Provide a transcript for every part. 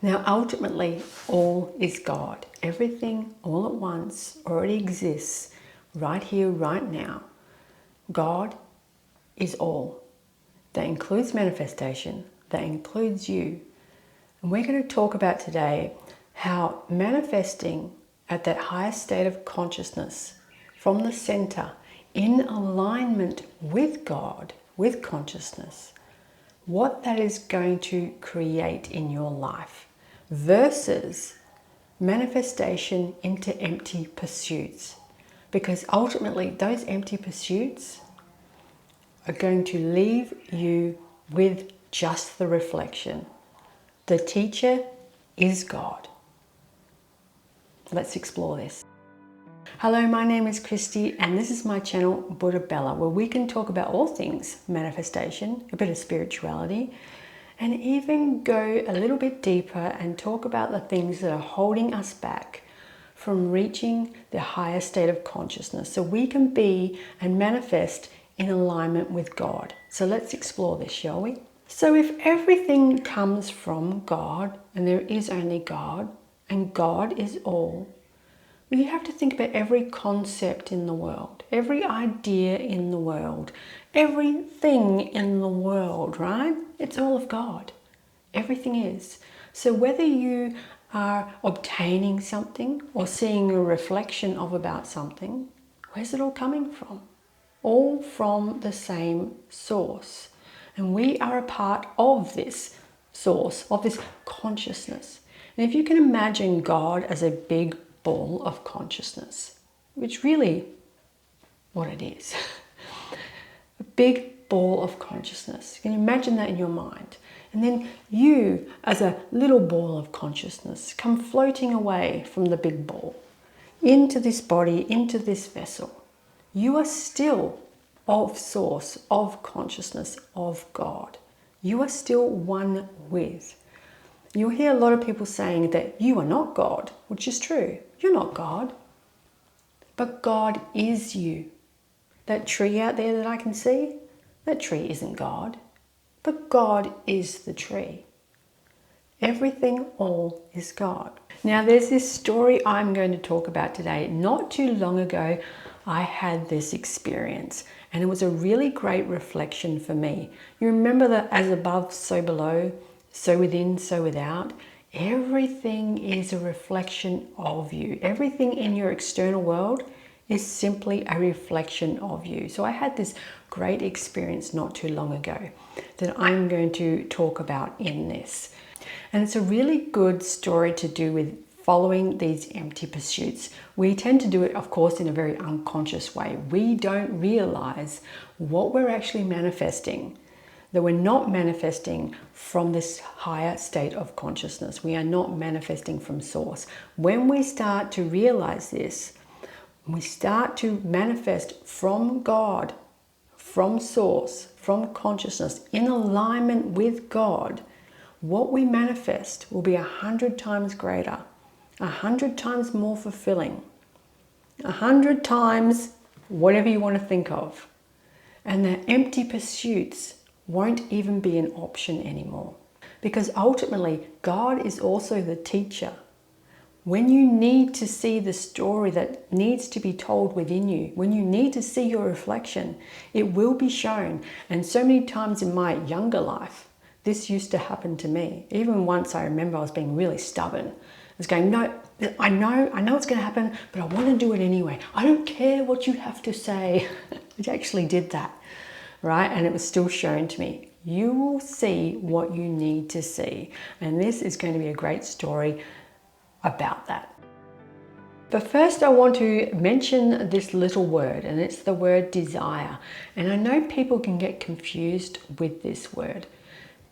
Now, ultimately, all is God. Everything all at once already exists right here, right now. God is all. That includes manifestation. That includes you. And we're going to talk about today how manifesting at that highest state of consciousness from the center in alignment with God, with consciousness, what that is going to create in your life versus manifestation into empty pursuits. Because ultimately, those empty pursuits are going to leave you with just the reflection. The teacher is God. Let's explore this. Hello, my name is Christy, and this is my channel, Buddha Bella, where we can talk about all things manifestation, a bit of spirituality, and even go a little bit deeper and talk about the things that are holding us back from reaching the higher state of consciousness so we can be and manifest in alignment with God. So let's explore this, shall we? So if everything comes from God, and there is only God, and God is all, well, you have to think about every concept in the world, every idea in the world, everything in the world, right? It's all of God. Everything is. So whether you are obtaining something or seeing a reflection of about something, where's it all coming from? All from the same source. And we are a part of this source, of this consciousness. And if you can imagine God as a big ball of consciousness, which really what it is, a big ball of consciousness. You can imagine that in your mind. And then you, as a little ball of consciousness, come floating away from the big ball into this body, into this vessel. You are still of source, of consciousness, of God. You are still one with. You'll hear a lot of people saying that you are not God, which is true. You're not God. But God is you. That tree out there that I can see, that tree isn't God. But God is the tree. Everything all is God. Now there's this story I'm going to talk about today. Not too long ago, I had this experience and it was a really great reflection for me. You remember that as above, so below, so within, so without. Everything is a reflection of you. Everything in your external world is simply a reflection of you. So I had this great experience not too long ago that I'm going to talk about in this. And it's a really good story to do with following these empty pursuits. We tend to do it, of course, in a very unconscious way. We don't realize what we're actually manifesting, that we're not manifesting from this higher state of consciousness. We are not manifesting from source. When we start to realize this, we start to manifest from God, from source, from consciousness, in alignment with God, what we manifest will be 100 times greater, 100 times more fulfilling, 100 times whatever you want to think of. And the empty pursuits won't even be an option anymore. Because ultimately, God is also the teacher. When you need to see the story that needs to be told within you, when you need to see your reflection, it will be shown. And so many times in my younger life, this used to happen to me. Even once I remember I was being really stubborn. I was going, no, I know it's going to happen, but I want to do it anyway. I don't care what you have to say. I actually did that, right? And it was still shown to me. You will see what you need to see. And this is going to be a great story about that. But first I want to mention this little word, and it's the word desire. And I know people can get confused with this word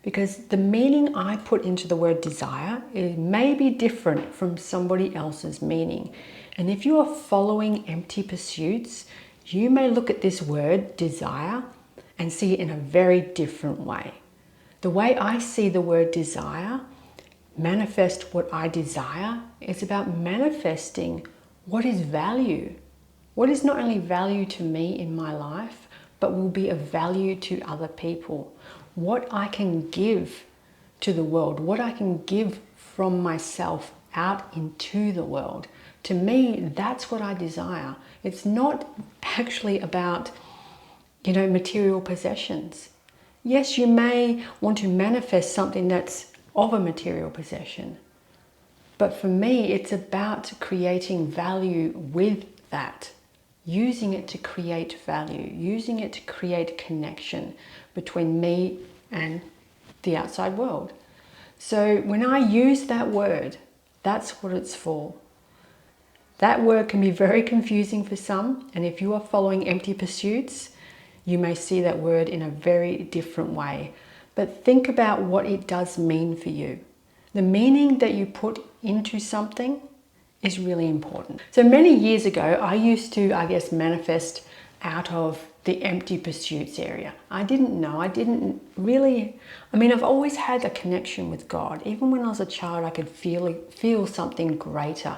because the meaning I put into the word desire may be different from somebody else's meaning. And if you are following empty pursuits, you may look at this word desire and see it in a very different way. The way I see the word desire, manifest what I desire, it's about manifesting what is value. What is not only value to me in my life, but will be of value to other people. What I can give to the world, what I can give from myself out into the world. To me, that's what I desire. It's not actually about, material possessions. Yes, you may want to manifest something that's of a material possession, but for me, it's about creating value with that, using it to create value, using it to create connection between me and the outside world. So when I use that word, that's what it's for. That word can be very confusing for some, and if you are following empty pursuits, you may see that word in a very different way. But think about what it does mean for you. The meaning that you put into something is really important. So many years ago, I used to, manifest out of the empty pursuits area. I didn't know. I've always had a connection with God. Even when I was a child, I could feel something greater,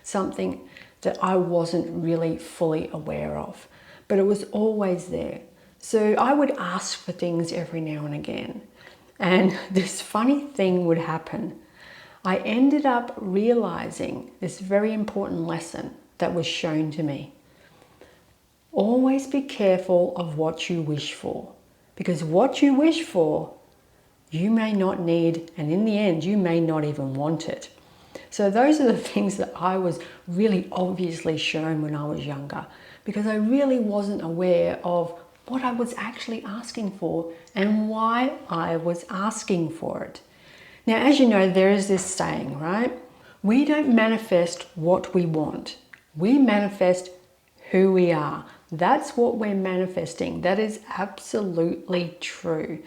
something that I wasn't really fully aware of, but it was always there. So I would ask for things every now and again, and this funny thing would happen. I ended up realizing this very important lesson that was shown to me. Always be careful of what you wish for, because what you wish for, you may not need, and in the end, you may not even want it. So those are the things that I was really obviously shown when I was younger, because I really wasn't aware of what I was actually asking for and why I was asking for it. Now, as you know, there is this saying, right? We don't manifest what we want. We manifest who we are. That's what we're manifesting. That is absolutely true.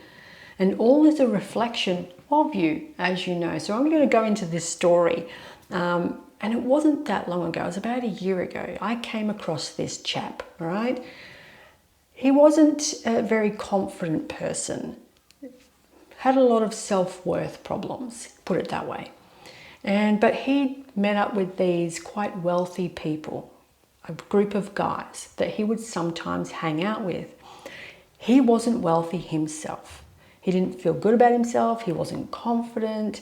And all is a reflection of you, as you know. So I'm going to go into this story. And it wasn't that long ago. It was about a year ago. I came across this chap, right? He wasn't a very confident person. Had a lot of self-worth problems, put it that way. But he met up with these quite wealthy people, a group of guys that he would sometimes hang out with. He wasn't wealthy himself. He didn't feel good about himself. He wasn't confident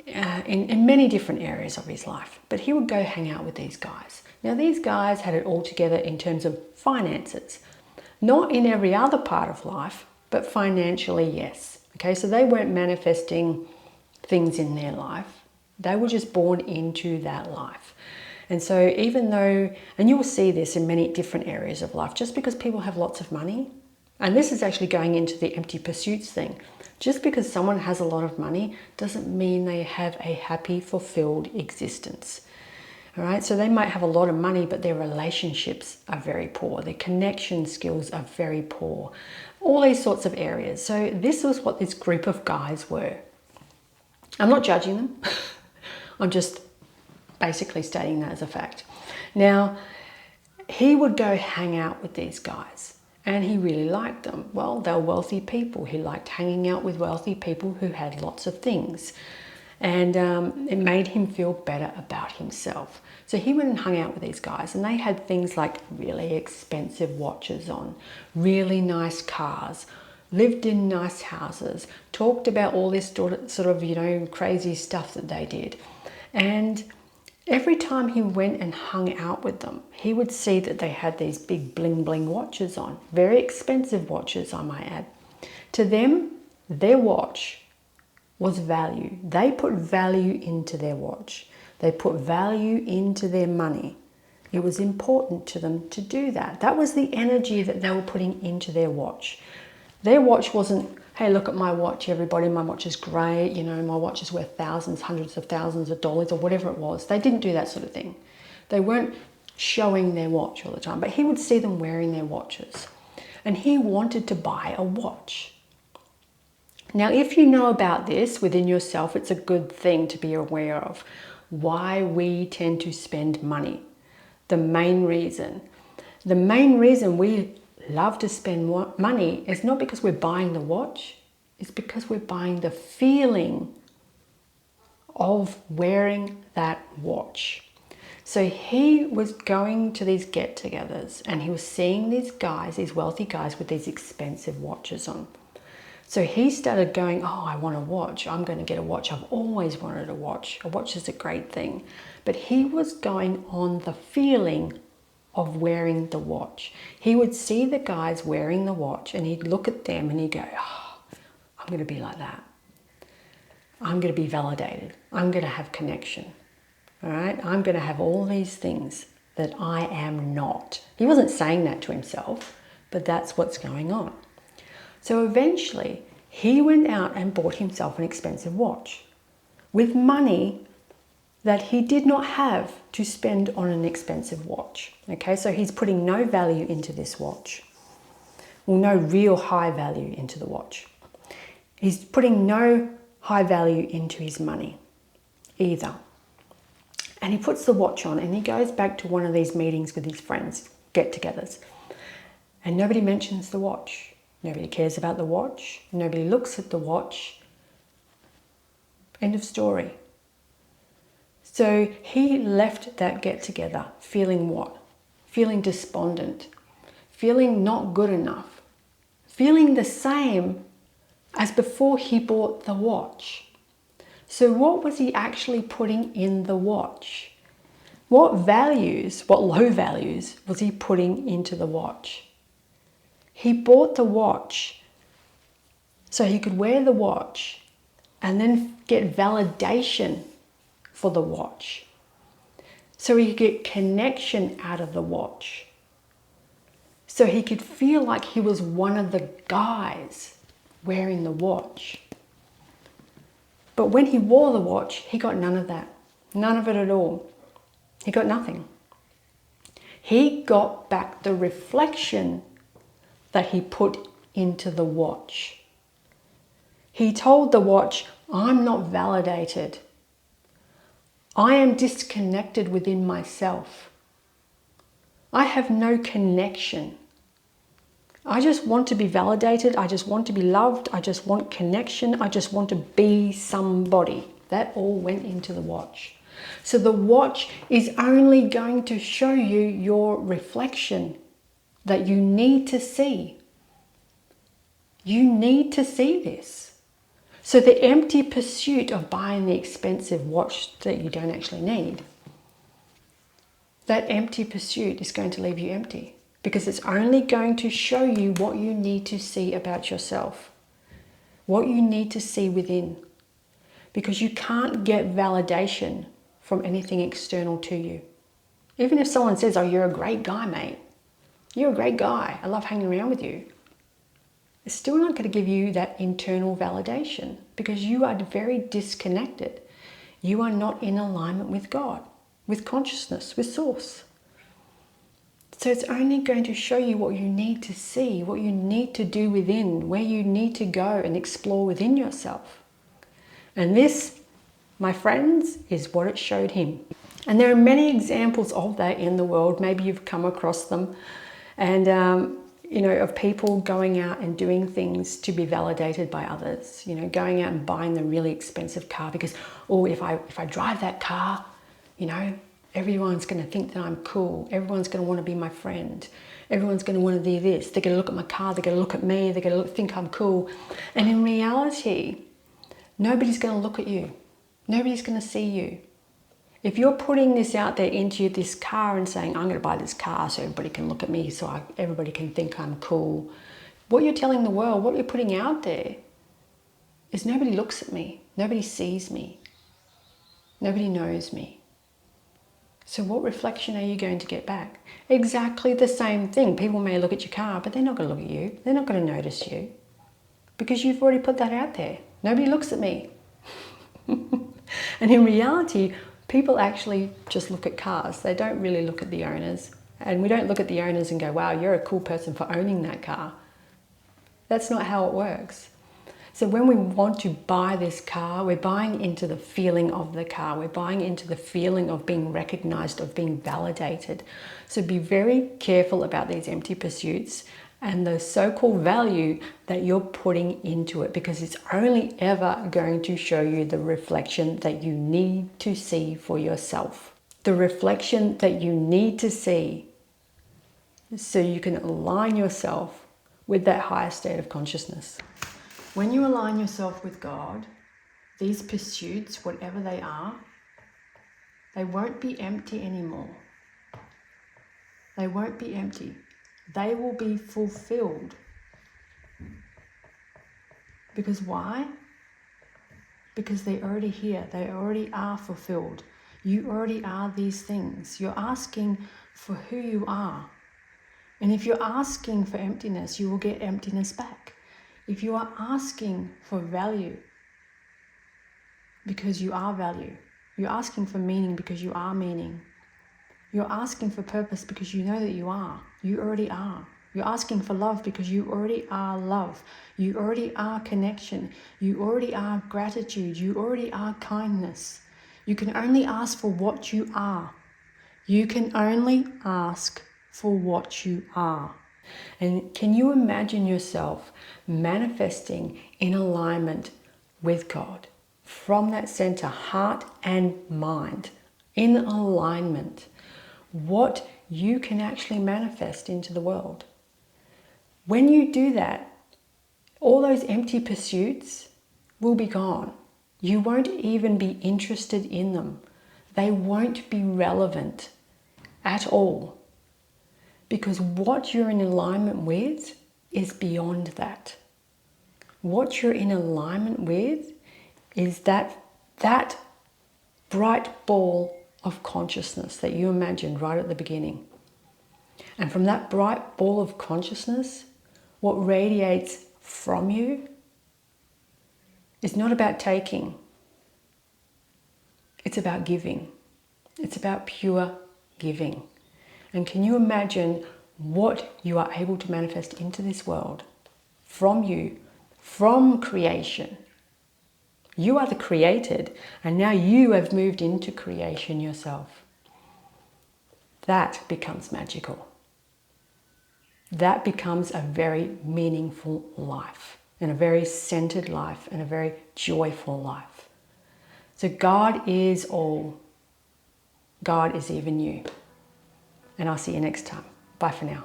in many different areas of his life. But he would go hang out with these guys. Now, these guys had it all together in terms of finances. Not in every other part of life, but financially, yes. Okay, so they weren't manifesting things in their life. They were just born into that life. And so even though, and you will see this in many different areas of life, just because people have lots of money, and this is actually going into the empty pursuits thing, just because someone has a lot of money doesn't mean they have a happy, fulfilled existence. All right, so they might have a lot of money, but their relationships are very poor. Their connection skills are very poor. All these sorts of areas. So this was what this group of guys were. I'm not judging them. I'm just basically stating that as a fact. Now, he would go hang out with these guys and he really liked them. Well, they were wealthy people. He liked hanging out with wealthy people who had lots of things. And it made him feel better about himself. So he went and hung out with these guys, and they had things like really expensive watches on, really nice cars, lived in nice houses, talked about all this sort of, crazy stuff that they did. And every time he went and hung out with them, he would see that they had these big bling bling watches on, very expensive watches, I might add. To them, their watch was value. They put value into their watch. They put value into their money. It was important to them to do that. That was the energy that they were putting into their watch. Their watch wasn't, hey, look at my watch, everybody, my watch is great, my watch is worth thousands, hundreds of thousands of dollars, or whatever it was. They didn't do that sort of thing. They weren't showing their watch all the time, but he would see them wearing their watches. And he wanted to buy a watch. Now, if you know about this within yourself, it's a good thing to be aware of why we tend to spend money. The main reason we love to spend money is not because we're buying the watch, it's because we're buying the feeling of wearing that watch. So he was going to these get-togethers and he was seeing these guys, these wealthy guys with these expensive watches on. So he started going, oh, I want a watch. I'm going to get a watch. I've always wanted a watch. A watch is a great thing. But he was going on the feeling of wearing the watch. He would see the guys wearing the watch and he'd look at them and he'd go, oh, I'm going to be like that. I'm going to be validated. I'm going to have connection. All right? I'm going to have all these things that I am not. He wasn't saying that to himself, but that's what's going on. So eventually, he went out and bought himself an expensive watch with money that he did not have to spend on an expensive watch. Okay, so he's putting no value into this watch. Well, no real high value into the watch. He's putting no high value into his money either. And he puts the watch on and he goes back to one of these meetings with his friends, get-togethers. And nobody mentions the watch. Nobody cares about the watch. Nobody looks at the watch. End of story. So he left that get-together feeling what? Feeling despondent. Feeling not good enough. Feeling the same as before he bought the watch. So what was he actually putting in the watch? What values, what low values was he putting into the watch? He bought the watch so he could wear the watch and then get validation for the watch. So he could get connection out of the watch. So he could feel like he was one of the guys wearing the watch. But when he wore the watch, he got none of that. None of it at all. He got nothing. He got back the reflection that he put into the watch. He told the watch, I'm not validated. I am disconnected within myself. I have no connection. I just want to be validated. I just want to be loved. I just want connection. I just want to be somebody. That all went into the watch. So the watch is only going to show you your reflection that you need to see. You need to see this. So the empty pursuit of buying the expensive watch that you don't actually need, that empty pursuit is going to leave you empty. Because it's only going to show you what you need to see about yourself. What you need to see within. Because you can't get validation from anything external to you. Even if someone says, oh, you're a great guy, mate. You're a great guy. I love hanging around with you. It's still not going to give you that internal validation. Because you are very disconnected. You are not in alignment with God. With consciousness. With source. So it's only going to show you what you need to see, what you need to do within, where you need to go and explore within yourself. And this, my friends, is what it showed him. And there are many examples of that in the world. Maybe you've come across them. And, of people going out and doing things to be validated by others. Going out and buying the really expensive car because, oh, if I drive that car, everyone's going to think that I'm cool. Everyone's going to want to be my friend. Everyone's going to want to do this. They're going to look at my car. They're going to look at me. They're going to think I'm cool. And in reality, nobody's going to look at you. Nobody's going to see you. If you're putting this out there into this car and saying, I'm going to buy this car so everybody can look at me, so everybody can think I'm cool. What you're telling the world, what you're putting out there is nobody looks at me. Nobody sees me. Nobody knows me. So what reflection are you going to get back? Exactly the same thing. People may look at your car, but they're not going to look at you. They're not going to notice you because you've already put that out there. Nobody looks at me. And in reality, people actually just look at cars. They don't really look at the owners. And we don't look at the owners and go, wow, you're a cool person for owning that car. That's not how it works. So when we want to buy this car, we're buying into the feeling of the car. We're buying into the feeling of being recognized, of being validated. So be very careful about these empty pursuits and the so-called value that you're putting into it, because it's only ever going to show you the reflection that you need to see for yourself. The reflection that you need to see so you can align yourself with that higher state of consciousness. When you align yourself with God, these pursuits, whatever they are, they won't be empty anymore. They won't be empty. They will be fulfilled. Because why? Because they're already here. They already are fulfilled. You already are these things. You're asking for who you are. And if you're asking for emptiness, you will get emptiness back. If you are asking for value, because you are value. You're asking for meaning because you are meaning. You're asking for purpose because you know that you are. You already are. You're asking for love because you already are love. You already are connection. You already are gratitude. You already are kindness. You can only ask for what you are. You can only ask for what you are. And can you imagine yourself manifesting in alignment with God from that center, heart and mind, in alignment, what you can actually manifest into the world? When you do that, all those empty pursuits will be gone. You won't even be interested in them. They won't be relevant at all. Because what you're in alignment with is beyond that. What you're in alignment with is that bright ball of consciousness that you imagined right at the beginning. And from that bright ball of consciousness, what radiates from you is not about taking. It's about giving. It's about pure giving. And can you imagine what you are able to manifest into this world from you, from creation? You are the created, and now you have moved into creation yourself. That becomes magical. That becomes a very meaningful life, and a very centered life, and a very joyful life. So God is all. God is even you. And I'll see you next time. Bye for now.